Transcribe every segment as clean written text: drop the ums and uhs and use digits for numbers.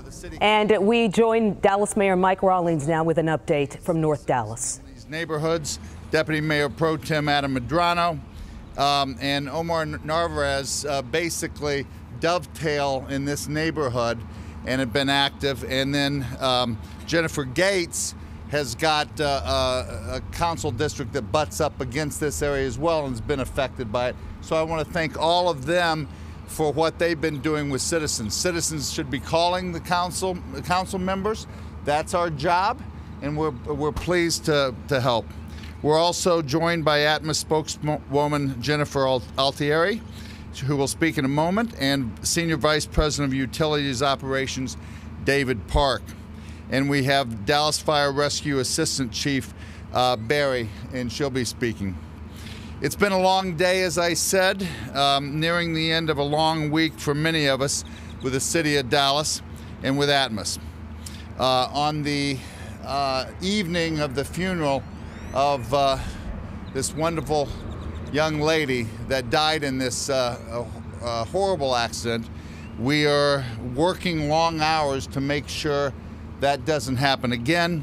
the city. And we join Dallas Mayor Mike Rawlings now with an update from North Dallas. These neighborhoods, Deputy Mayor Pro Tem Adam Medrano and Omar Narvaez basically dovetail in this neighborhood and have been active. And then Jennifer Gates has got a council district that butts up against this area as well and has been affected by it. So I want to thank all of them for what they've been doing with citizens. Citizens should be calling the council members. That's our job, and we're pleased to help. We're also joined by Atmos spokeswoman Jennifer Altieri, who will speak in a moment, and Senior Vice President of Utilities Operations David Park. And we have Dallas Fire Rescue Assistant Chief Barry, and she'll be speaking. It's been a long day, as I said, nearing the end of a long week for many of us with the city of Dallas and with Atmos. On the evening of the funeral of this wonderful young lady that died in this horrible accident, we are working long hours to make sure that doesn't happen again,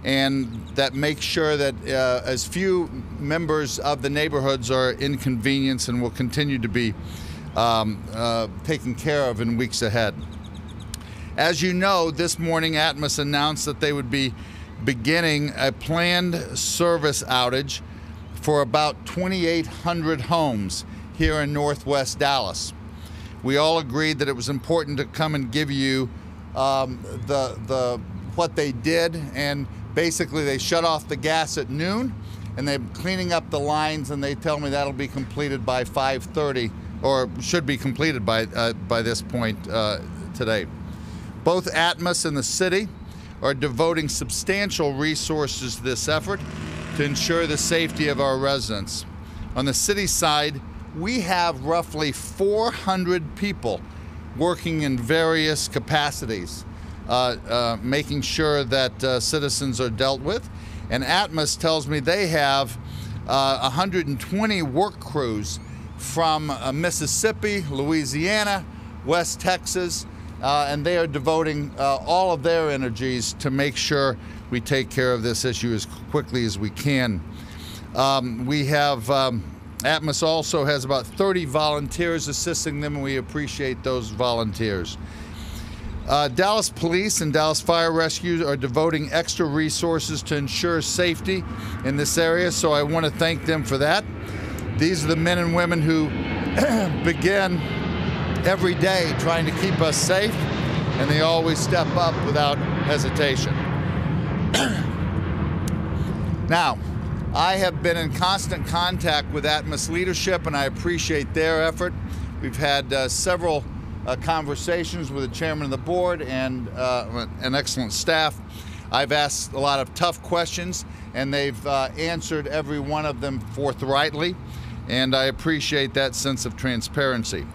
and that makes sure that as few members of the neighborhoods are inconvenienced and will continue to be taken care of in weeks ahead. As you know, this morning Atmos announced that they would be beginning a planned service outage for about 2,800 homes here in Northwest Dallas. We all agreed that it was important to come and give you what they did, and basically they shut off the gas at noon and they're cleaning up the lines, and they tell me that'll be completed by 5:30, or should be completed by this point today. Both Atmos and the city are devoting substantial resources to this effort to ensure the safety of our residents. On the city side, we have roughly 400 people working in various capacities, making sure that citizens are dealt with. And Atmos tells me they have 120 work crews from Mississippi, Louisiana, West Texas, and they are devoting all of their energies to make sure we take care of this issue as quickly as we can. Atmos also has about 30 volunteers assisting them, and we appreciate those volunteers. Dallas Police and Dallas Fire Rescue are devoting extra resources to ensure safety in this area, so I want to thank them for that. These are the men and women who begin every day trying to keep us safe, and they always step up without hesitation. Now, I have been in constant contact with Atmos leadership, and I appreciate their effort. We've had several conversations with the chairman of the board and an excellent staff. I've asked a lot of tough questions, and they've answered every one of them forthrightly, and I appreciate that sense of transparency.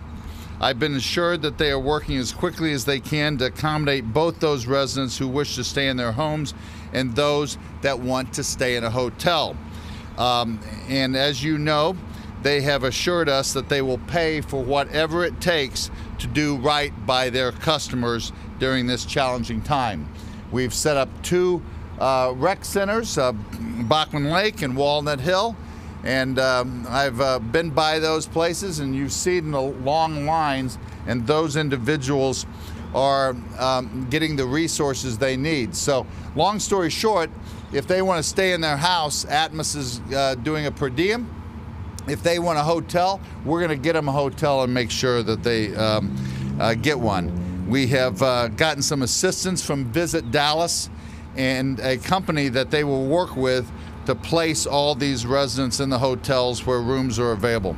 I've been assured that they are working as quickly as they can to accommodate both those residents who wish to stay in their homes and those that want to stay in a hotel. And as you know, they have assured us that they will pay for whatever it takes to do right by their customers during this challenging time. We've set up 2 rec centers, Bachman Lake and Walnut Hill, and I've been by those places, and you've seen the long lines, and those individuals are getting the resources they need. So long story short, if they want to stay in their house, Atmos is doing a per diem. If they want a hotel, we're going to get them a hotel and make sure that they get one. We have gotten some assistance from Visit Dallas and a company that they will work with to place all these residents in the hotels where rooms are available.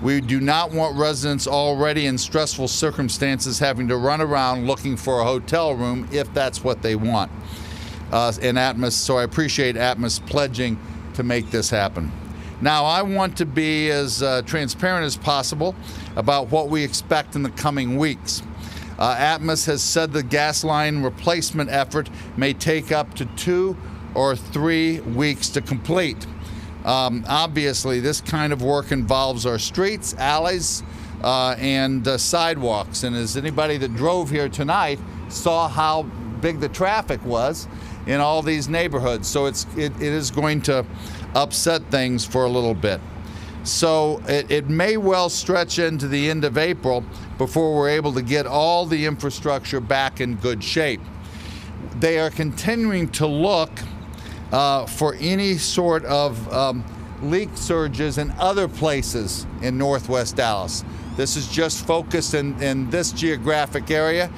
We do not want residents already in stressful circumstances having to run around looking for a hotel room if that's what they want in Atmos, so I appreciate Atmos pledging to make this happen. Now, I want to be as transparent as possible about what we expect in the coming weeks. Atmos has said the gas line replacement effort may take up to 2 or 3 weeks to complete. Obviously, this kind of work involves our streets, alleys, and sidewalks. And as anybody that drove here tonight saw how big the traffic was in all these neighborhoods. So it is going to upset things for a little bit. So it may well stretch into the end of April before we're able to get all the infrastructure back in good shape. They are continuing to look for any sort of leak surges in other places in Northwest Dallas. This is just focused in this geographic area,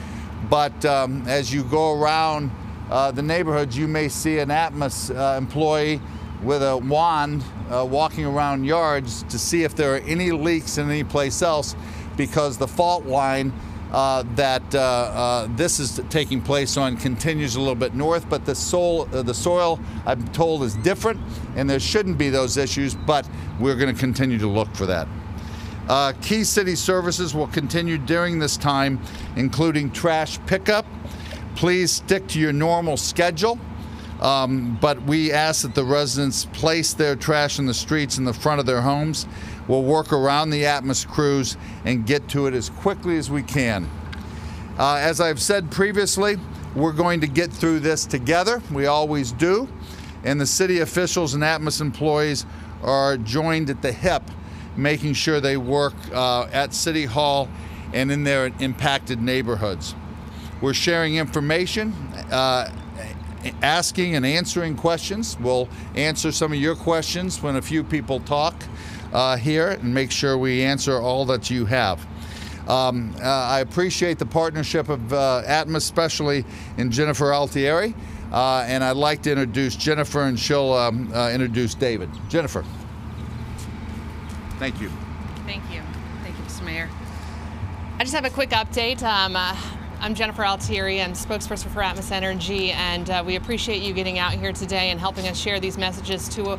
but as you go around the neighborhoods, you may see an Atmos employee with a wand walking around yards to see if there are any leaks in any place else, because the fault line that this is taking place on continues a little bit north, but the soil, I'm told, is different, and there shouldn't be those issues, but we're going to continue to look for that. Key city services will continue during this time, including trash pickup. Please stick to your normal schedule, but we ask that the residents place their trash in the streets in the front of their homes. We'll work around the Atmos crews and get to it as quickly as we can. As I've said previously, we're going to get through this together. We always do. And the city officials and Atmos employees are joined at the hip, making sure they work at City Hall and in their impacted neighborhoods. We're sharing information, asking and answering questions. We'll answer some of your questions when a few people talk here, and make sure we answer all that you have. I appreciate the partnership of Atmos, especially in Jennifer Altieri, and I'd like to introduce Jennifer, and she'll introduce David. Jennifer. Thank you. Thank you. Thank you, Mr. Mayor. I just have a quick update. I'm Jennifer Altieri. I'm spokesperson for Atmos Energy, and we appreciate you getting out here today and helping us share these messages to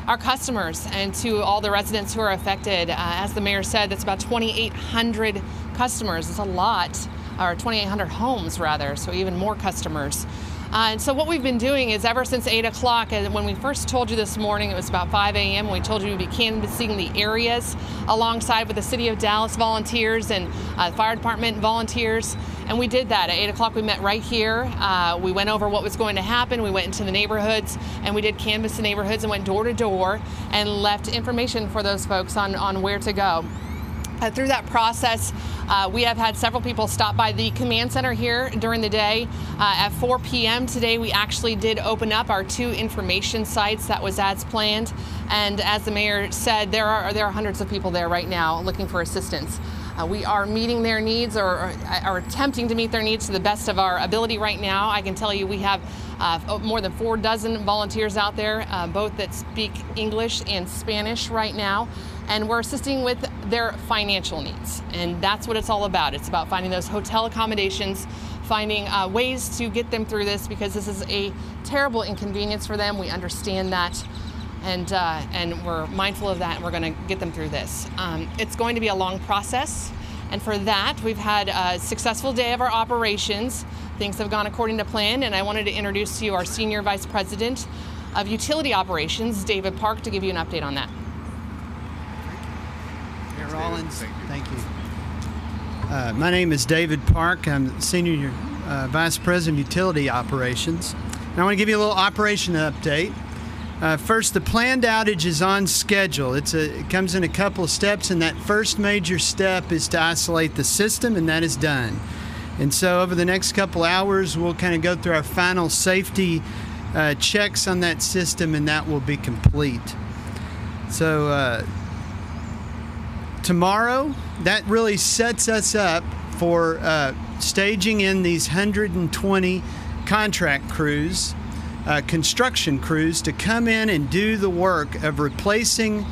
our customers and to all the residents who are affected. As the mayor said, that's about 2,800 customers. It's a lot, or 2,800 homes rather, so even more customers. And so what we've been doing is, ever since 8 o'clock, and when we first told you this morning, it was about 5 a.m., we told you we'd be canvassing the areas alongside with the City of Dallas volunteers and fire department volunteers. And we did that. At 8 o'clock, we met right here. We went over what was going to happen. We went into the neighborhoods, and we did canvass the neighborhoods and went door to door and left information for those folks on where to go. Through that process, we have had several people stop by the command center here during the day. At 4 p.m. today, we actually did open up our 2 information sites. That was as planned. And as the mayor said, there are hundreds of people there right now looking for assistance. We are meeting their needs, or are attempting to meet their needs to the best of our ability right now. I can tell you we have more than 4 dozen volunteers out there, both that speak English and Spanish right now. And we're assisting with their financial needs. And that's what it's all about. It's about finding those hotel accommodations, finding ways to get them through this, because this is a terrible inconvenience for them. We understand that. And we're mindful of that, and we're going to get them through this. It's going to be a long process, and for that, we've had a successful day of our operations. Things have gone according to plan, and I wanted to introduce to you our Senior Vice President of Utility Operations, David Park, to give you an update on that. Mayor Rollins, thank you. My name is David Park. I'm Senior Vice President of Utility Operations, and I want to give you a little operation update. First, the planned outage is on schedule. It comes in a couple of steps, and that first major step is to isolate the system, and that is done. And so over the next couple hours, we'll kind of go through our final safety checks on that system, and that will be complete. So tomorrow, that really sets us up for staging in these 120 contract crews, construction crews, to come in and do the work of replacing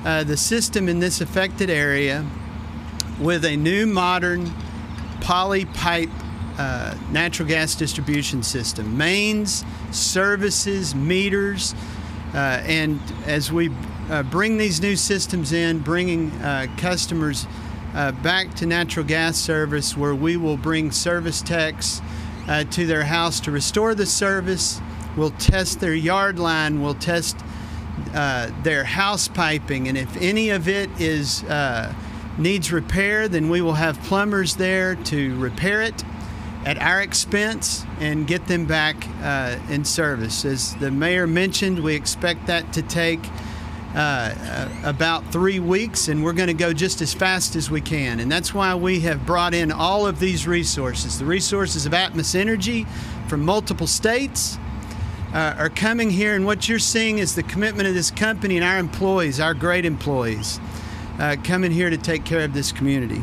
the system in this affected area with a new modern poly pipe natural gas distribution system. Mains, services, meters, and as we bring these new systems in, bringing customers back to natural gas service, where we will bring service techs to their house to restore the service. We'll test their yard line, we'll test their house piping, and if any of it needs repair, then we will have plumbers there to repair it. at our expense and get them back in service. As the mayor mentioned, we expect that to take about 3 weeks, and we're going to go just as fast as we can. And that's why we have brought in all of these resources. The resources of Atmos Energy from multiple states are coming here, and what you're seeing is the commitment of this company and our employees, our great employees, coming here to take care of this community.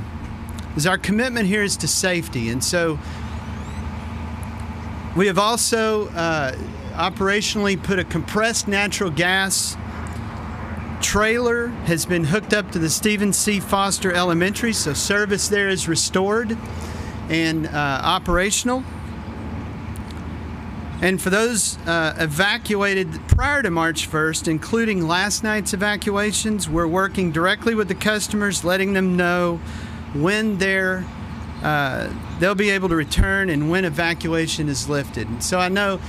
Because our commitment here is to safety, and so we have also operationally put a compressed natural gas trailer has been hooked up to the Stephen C. Foster Elementary, so service there is restored and operational. And for those evacuated prior to March 1st, including last night's evacuations, we're working directly with the customers, letting them know when they'll be able to return and when evacuation is lifted. And so I know,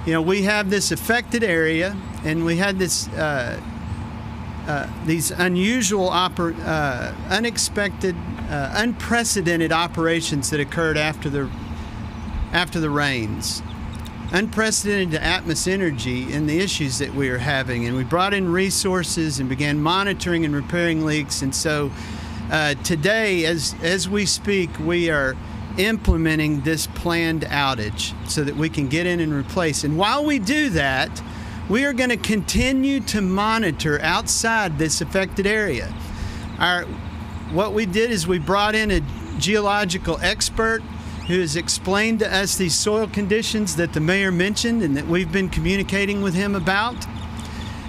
we have this affected area, and we had this these unusual, unexpected, unprecedented operations that occurred after the rains. Unprecedented to Atmos Energy in the issues that we are having, and we brought in resources and began monitoring and repairing leaks. And so today, as we speak, we are implementing this planned outage so that we can get in and replace. And while we do that, we are going to continue to monitor outside this affected area. What we did is we brought in a geological expert who has explained to us these soil conditions that the mayor mentioned and that we've been communicating with him about,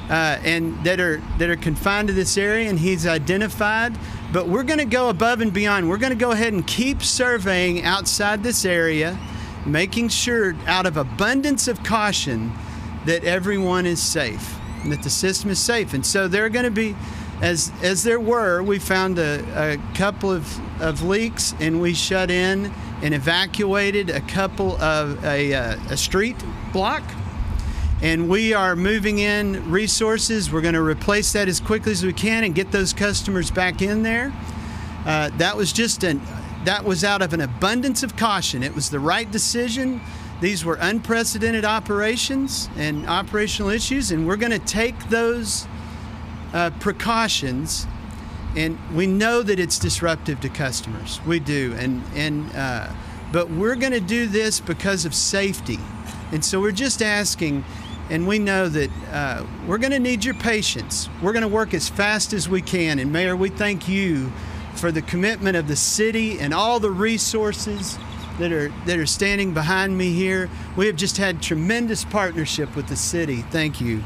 and that are confined to this area, and he's identified. But we're going to go above and beyond. We're going to go ahead and keep surveying outside this area, making sure, out of abundance of caution, that everyone is safe and that the system is safe. And so there are going to be, as there were, we found a couple of leaks, and we shut in and evacuated a couple of a street block, and we are moving in resources. We're going to replace that as quickly as we can and get those customers back in there. That was out of an abundance of caution. It was the right decision. These were unprecedented operations and operational issues, and we're going to take those precautions. And we know that it's disruptive to customers. We do, but we're going to do this because of safety. And so we're just asking, and we know that we're going to need your patience. We're going to work as fast as we can. And Mayor, we thank you for the commitment of the city and all the resources that are standing behind me here. We have just had tremendous partnership with the city. Thank you.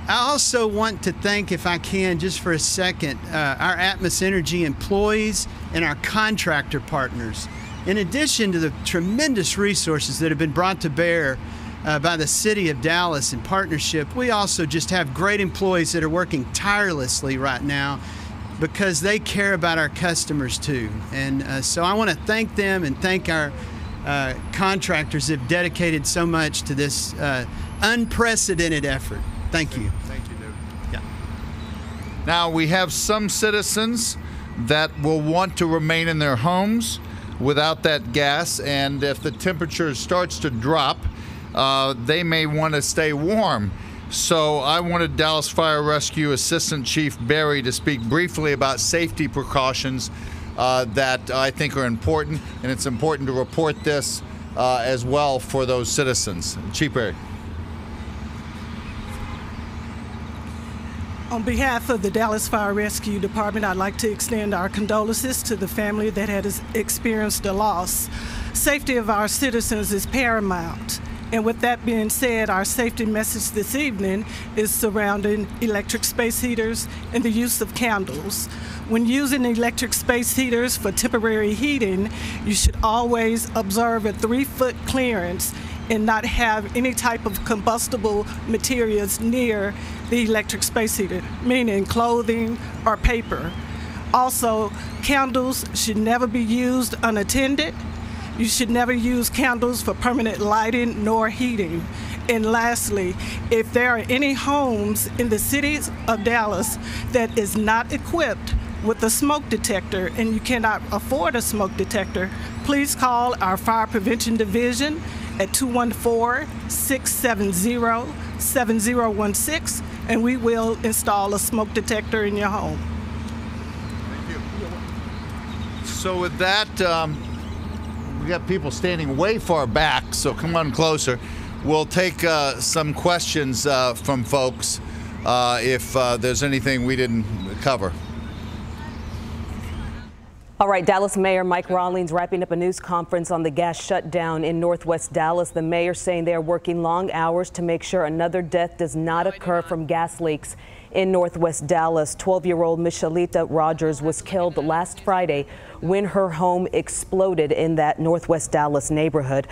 I also want to thank, if I can, just for a second, our Atmos Energy employees and our contractor partners. In addition to the tremendous resources that have been brought to bear by the city of Dallas in partnership, we also just have great employees that are working tirelessly right now because they care about our customers too. And so I want to thank them and thank our contractors that have dedicated so much to this unprecedented effort. Thank you. Thank you, David. Yeah. Now, we have some citizens that will want to remain in their homes without that gas, and if the temperature starts to drop, they may want to stay warm. So I wanted Dallas Fire Rescue Assistant Chief Berry to speak briefly about safety precautions that I think are important, and it's important to report this as well for those citizens. Chief Berry. On behalf of the Dallas Fire Rescue Department, I'd like to extend our condolences to the family that has experienced a loss. Safety of our citizens is paramount. And with that being said, our safety message this evening is surrounding electric space heaters and the use of candles. When using electric space heaters for temporary heating, you should always observe a 3-foot clearance and not have any type of combustible materials near the electric space heater, meaning clothing or paper. Also, candles should never be used unattended. You should never use candles for permanent lighting nor heating. And lastly, if there are any homes in the city of Dallas that is not equipped with a smoke detector and you cannot afford a smoke detector, please call our Fire Prevention Division at 214-670-7016, and we will install a smoke detector in your home. So with that, we got people standing way far back, so come on closer. We'll take some questions from folks if there's anything we didn't cover. All right, Dallas Mayor Mike Rawlings wrapping up a news conference on the gas shutdown in Northwest Dallas. The mayor saying they are working long hours to make sure another death does not occur from gas leaks in Northwest Dallas. 12-year-old Michelita Rogers was killed last Friday when her home exploded in that Northwest Dallas neighborhood.